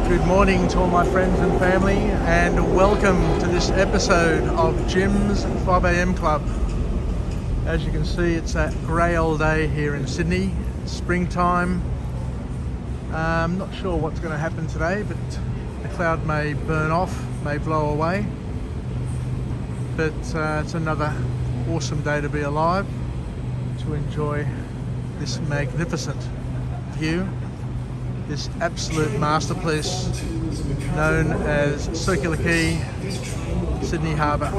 Good morning to all my friends and family, and welcome to this episode of Jim's 5am Club. As you can see, it's a grey old day here in Sydney. It's springtime. I'm not sure what's going to happen today, but the cloud may burn off, may blow away. But it's another awesome day to be alive, to enjoy this magnificent view, this absolute masterpiece known as Circular Quay, Sydney Harbour.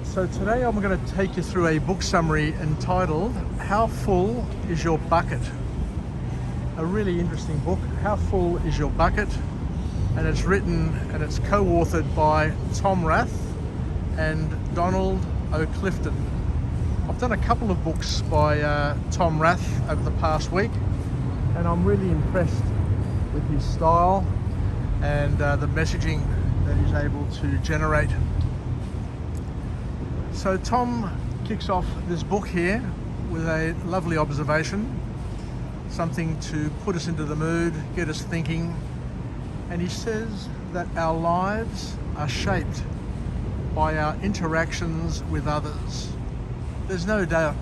So today I'm going to take you through a book summary entitled How Full Is Your Bucket? A really interesting book, How Full Is Your Bucket? And it's written and it's co-authored by Tom Rath and Donald O'Clifton. I've done a couple of books by Tom Rath over the past week, and I'm really impressed with his style and the messaging that he's able to generate. So Tom kicks off this book here with a lovely observation, something to put us into the mood, get us thinking. And he says that our lives are shaped by our interactions with others. There's no doubt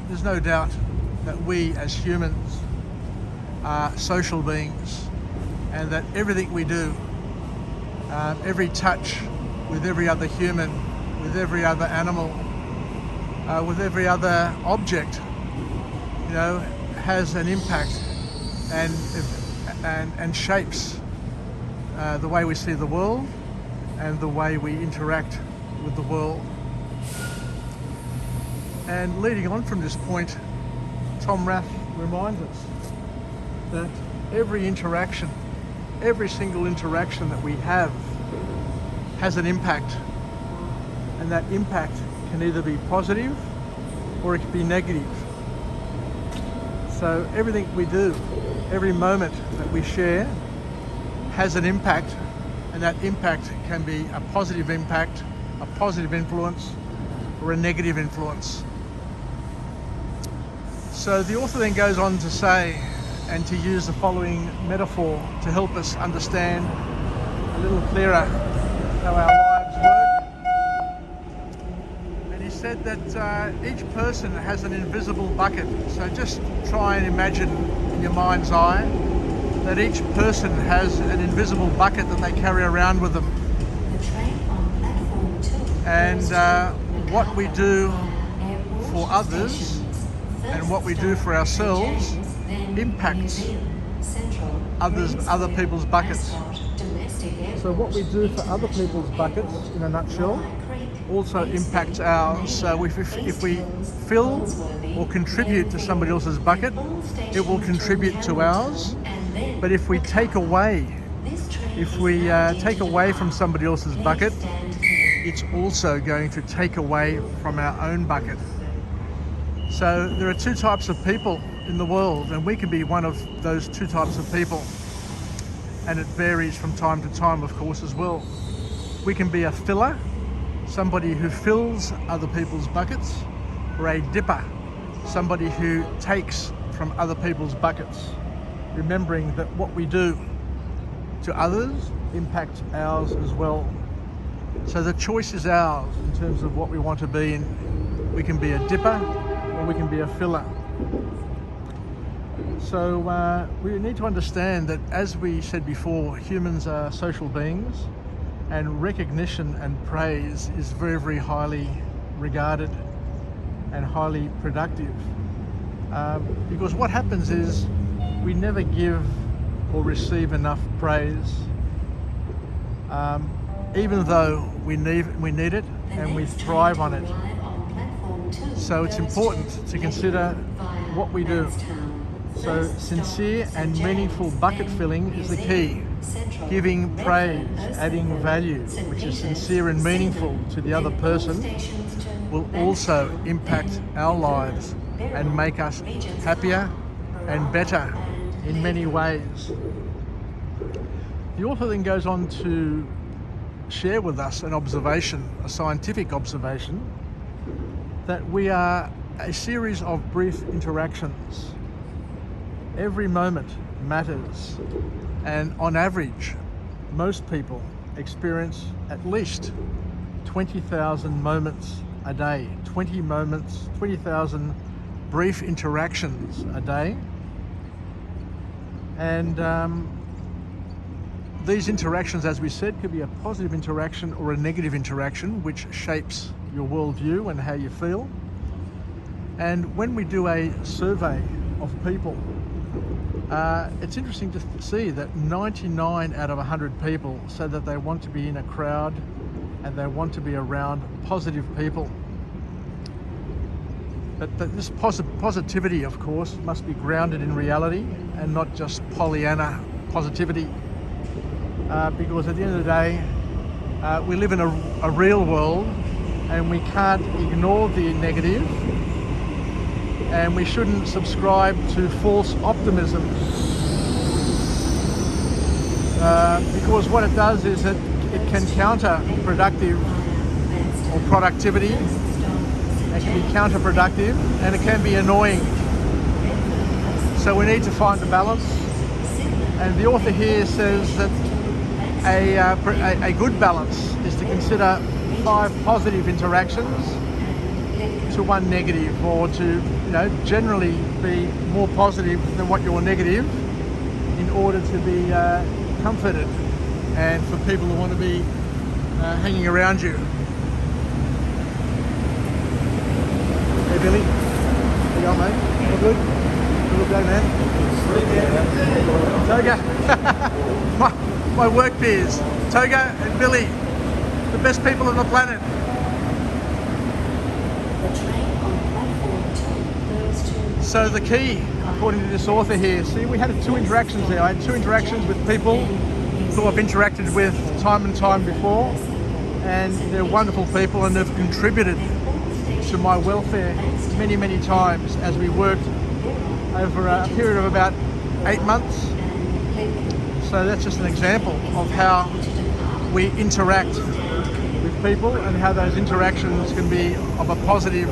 that we as humans are social beings, and that everything we do, every touch with every other human, with every other animal, with every other object, has an impact and shapes the way we see the world and the way we interact with the world. And leading on from this point, Tom Rath reminds us that every interaction, every single interaction that we have has an impact, and that impact can either be positive or it can be negative. So everything we do, every moment that we share has an impact, and that impact can be a positive impact, a positive influence, or a negative influence. So the author then goes on to say, and to use the following metaphor to help us understand a little clearer how our lives work. And he said that each person has an invisible bucket. So just try and imagine in your mind's eye that each person has an invisible bucket that they carry around with them. And what we do for others and what we do for ourselves impacts other people's buckets. So what we do for other people's buckets, in a nutshell, also impacts ours. So if we fill or contribute to somebody else's bucket, it will contribute to ours. But if we take away from somebody else's bucket, it's also going to take away from our own bucket. So there are two types of people in the world, and we can be one of those two types of people. And it varies from time to time, of course, as well. We can be a filler, somebody who fills other people's buckets, or a dipper, somebody who takes from other people's buckets, remembering that what we do to others impacts ours as well. So the choice is ours in terms of what we want to be in. We can be a dipper, or we can be a filler. So we need to understand that, as we said before, humans are social beings, and recognition and praise is very, very highly regarded and highly productive. Because what happens is we never give or receive enough praise, even though we need it and we thrive on it. So it's important to consider what we do. So sincere and meaningful bucket filling is the key. Giving praise, adding value, which is sincere and meaningful to the other person, will also impact our lives and make us happier and better in many ways. The author then goes on to share with us an observation, a scientific observation, that we are a series of brief interactions. Every moment matters, and on average, most people experience at least 20,000 moments a day, 20,000 brief interactions a day. And these interactions, as we said, could be a positive interaction or a negative interaction, which shapes your worldview and how you feel. And when we do a survey of people, it's interesting to see that 99 out of 100 people say that they want to be in a crowd and they want to be around positive people. But this positivity, of course, must be grounded in reality and not just Pollyanna positivity. Because at the end of the day, we live in a real world and we can't ignore the negative, and we shouldn't subscribe to false optimism. Because what it does is that it can counter productive or productivity. It can be counterproductive and it can be annoying. So we need to find the balance. And the author here says that a good balance is to consider 5 positive interactions to 1 negative, or to generally be more positive than what you're negative, in order to be comforted and for people who want to be hanging around you. Hey Billy, how you going, mate? All good? Good day, man. Toga, my work peers, Toga and Billy, the best people on the planet. So the key, according to this author here, see, we had 2 interactions there. I had 2 interactions with people who I've interacted with time and time before, and they're wonderful people and they've contributed to my welfare many, many times as we worked over a period of about 8 months. So that's just an example of how we interact with people and how those interactions can be of a positive,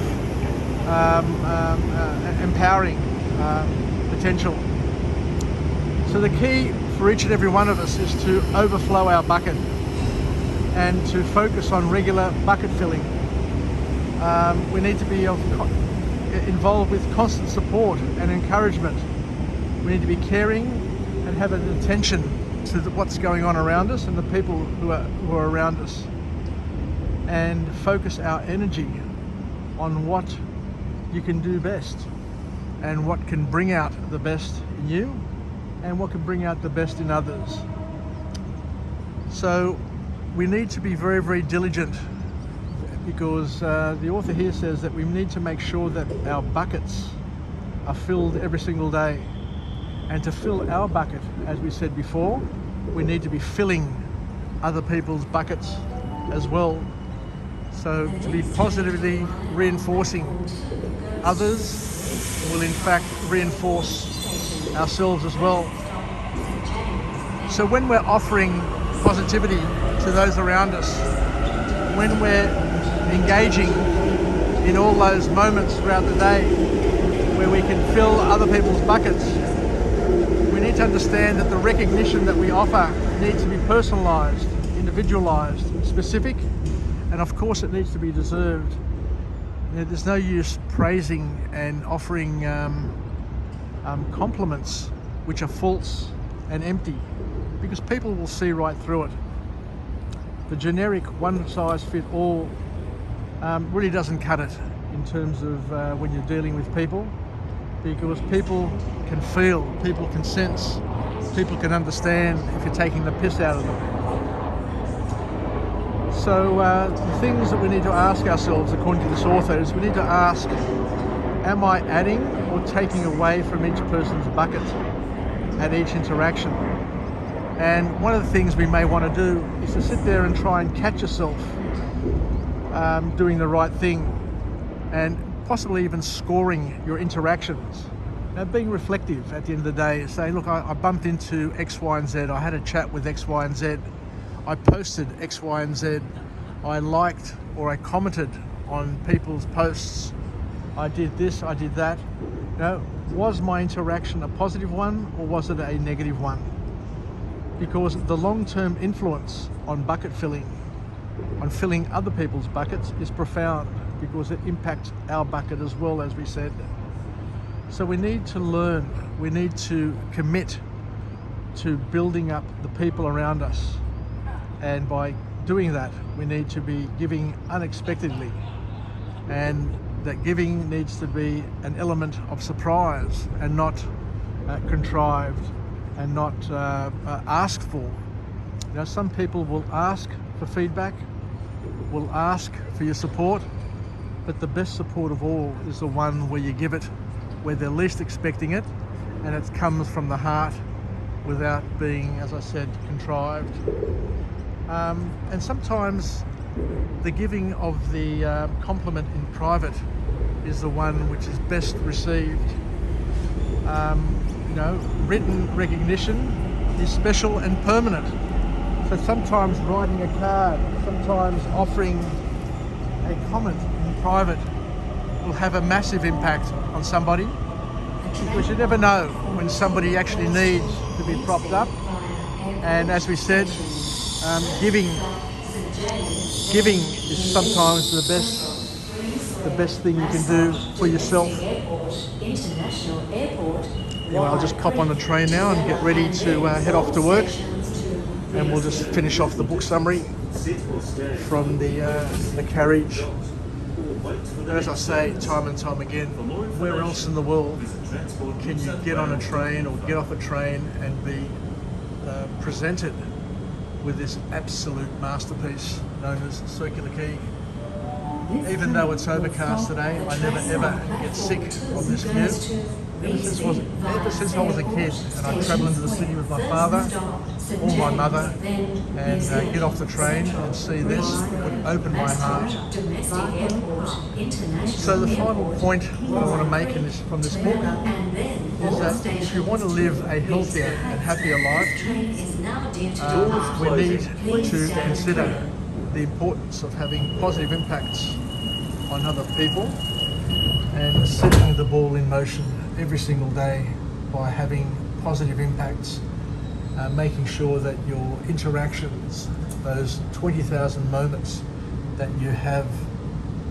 empowering potential. So the key for each and every one of us is to overflow our bucket and to focus on regular bucket filling. We need to be involved with constant support and encouragement. We need to be caring and have an attention to what's going on around us and the people who are around us, and focus our energy on what you can do best and what can bring out the best in you and what can bring out the best in others. So we need to be very, very diligent, because the author here says that we need to make sure that our buckets are filled every single day. And to fill our bucket, as we said before, we need to be filling other people's buckets as well. So to be positively reinforcing others will in fact reinforce ourselves as well. So when we're offering positivity to those around us, when we're engaging in all those moments throughout the day where we can fill other people's buckets, we need to understand that the recognition that we offer needs to be personalized, individualized, specific, and of course it needs to be deserved. There's no use praising and offering compliments which are false and empty, because people will see right through it. The generic one-size-fits-all really doesn't cut it in terms of when you're dealing with people, because people can feel, people can sense, people can understand if you're taking the piss out of them. So the things that we need to ask ourselves, according to this author, is we need to ask, am I adding or taking away from each person's bucket at each interaction? And one of the things we may want to do is to sit there and try and catch yourself doing the right thing, and possibly even scoring your interactions. Now, being reflective at the end of the day, saying, look, I bumped into X, Y, and Z. I had a chat with X, Y, and Z. I posted X, Y, and Z. I liked or I commented on people's posts. I did this, I did that. was my interaction a positive one or was it a negative one? Because the long-term influence on bucket filling, on filling other people's buckets, is profound because it impacts our bucket as well, as we said. So we need to learn, we need to commit to building up the people around us. And by doing that, we need to be giving unexpectedly. And that giving needs to be an element of surprise and not contrived and not asked for. You know, some people will ask for feedback, will ask for your support, but the best support of all is the one where you give it where they're least expecting it, and it comes from the heart without being, as I said, contrived. And sometimes the giving of the compliment in private is the one which is best received. You know, written recognition is special and permanent. So sometimes writing a card, sometimes offering a comment in private will have a massive impact on somebody, because you never know when somebody actually needs to be propped up. And as we said, giving is sometimes the best thing you can do for yourself. Anyway, I'll just cop on the train now and get ready to head off to work, and we'll just finish off the book summary from the carriage. And as I say time and time again, where else in the world can you get on a train or get off a train and be presented with this absolute masterpiece known as Circular Quay? Even though it's overcast today, I never ever get sick of this view. Ever since I was a kid and I'd travel into the city with my father or my mother and get off the train and see this, it would open my heart. So the final point that I want to make from this book is that if you want to live a healthier and happier life, we need to consider the importance of having positive impacts on other people and setting the ball in motion every single day by having positive impacts, making sure that your interactions, those 20,000 moments that you have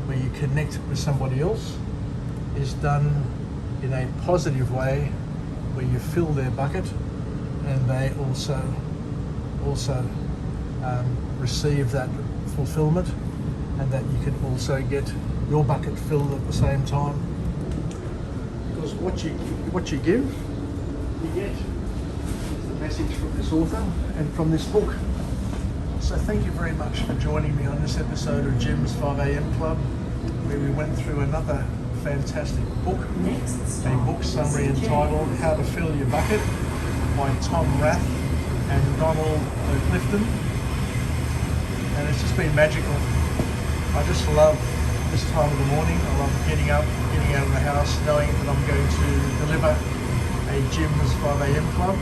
where you connect with somebody else, is done in a positive way where you fill their bucket and they also receive that fulfillment, and that you can also get your bucket filled at the same time. Because what you give, you get. Is the message from this author and from this book. So thank you very much for joining me on this episode of Jim's 5am Club, where we went through another fantastic book, a book summary entitled How to Fill Your Bucket by Tom Rath and Donald Clifton. And it's just been magical. I just love this time of the morning. I love getting up, getting out of the house, knowing that I'm going to deliver a Jim's 5am Club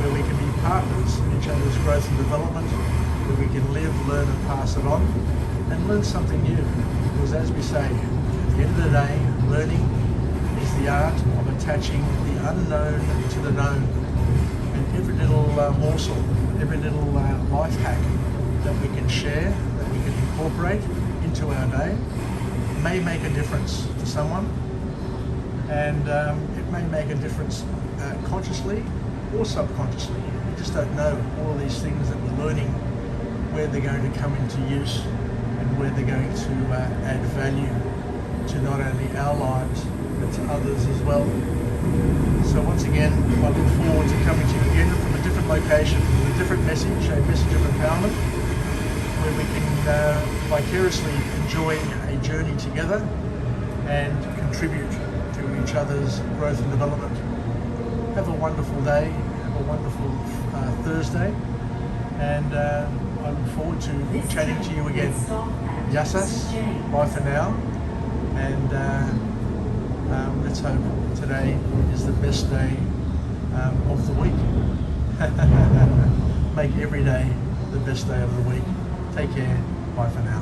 where we can be partners in each other's growth and development, where we can live, learn and pass it on, and learn something new. Because as we say, at the end of the day, learning is the art of attaching the unknown to the known. And every little morsel, every little life hack that we can share, that we can incorporate into our day, may make a difference to someone, and it may make a difference consciously or subconsciously. We just don't know all of these things that we're learning, where they're going to come into use and where they're going to add value to not only our lives but to others as well. So once again, I look forward to coming to you again from a different location with a different message, a message of empowerment, where we can vicariously enjoy a journey together and contribute to each other's growth and development. Have a wonderful day, have a wonderful Thursday, and I look forward to chatting to you again. Yassas, bye for now, and let's hope today is the best day of the week. Make every day the best day of the week. Take care. Bye for now.